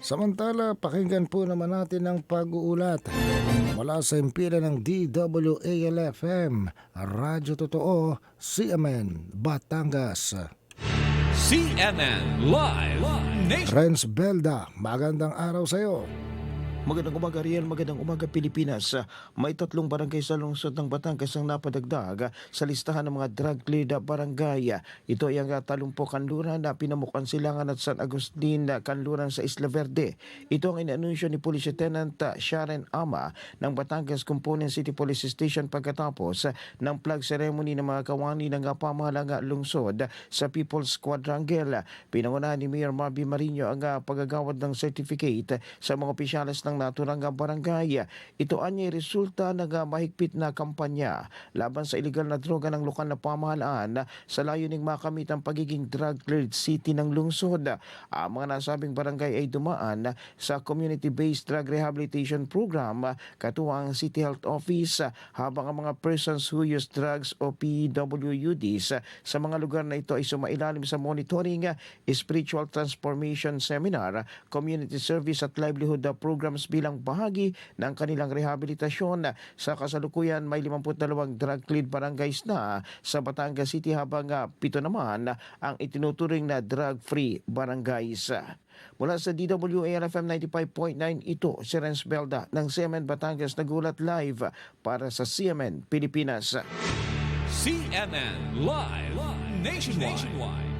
Samantala, pakinggan po naman natin ang pag-uulat mula sa impila ng DWALFM, Radyo Totoo, CMN, Batangas. CNN Live Nation. Renz Belda, magandang araw sa iyo. Magandang umaga Riel, magandang umaga Pilipinas. May 3 barangay sa lungsod ng Batangas ang napadagdag sa listahan ng mga drug-cleared barangay. Ito ay ang Talumpo, Kanluran, Pinamukan, Silangan at San Agustin, Kanluran sa Isla Verde. Ito ang inanunsyo ni Police Lieutenant Sharon Ama ng Batangas Component City Police Station pagkatapos ng flag ceremony ng mga kawani ng pamahalang lungsod sa People's Quadrangle. Pinangunahan ni Mayor Marby Marino ang paggagawad ng certificate sa mga opisyalis ng naturang barangay. Ito ay resulta ng mahigpit na kampanya laban sa illegal na droga ng lokal na pamahalaan sa layuning makamit ang pagiging drug-cleared city ng lungsod. Ang mga nasabing barangay ay dumaan sa Community-Based Drug Rehabilitation Program katuwang ang City Health Office, habang ang mga persons who use drugs o PWUDs sa mga lugar na ito ay sumailalim sa monitoring, spiritual transformation seminar, community service at livelihood programs bilang bahagi ng kanilang rehabilitasyon. Sa kasalukuyan, may 52 drug-cleared barangays na sa Batangas City, habang 7 naman ang itinuturing na drug-free barangays. Mula sa DWALFM 95.9, ito si Renz Belda ng CMN Batangas, nagulat live para sa CMN Pilipinas. CNN Live Nationwide.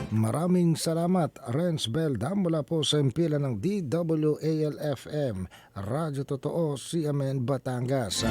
Maraming salamat, Renz Belda, mula po sa impila ng DWALFM, Radyo Totoo, CMN Batangas.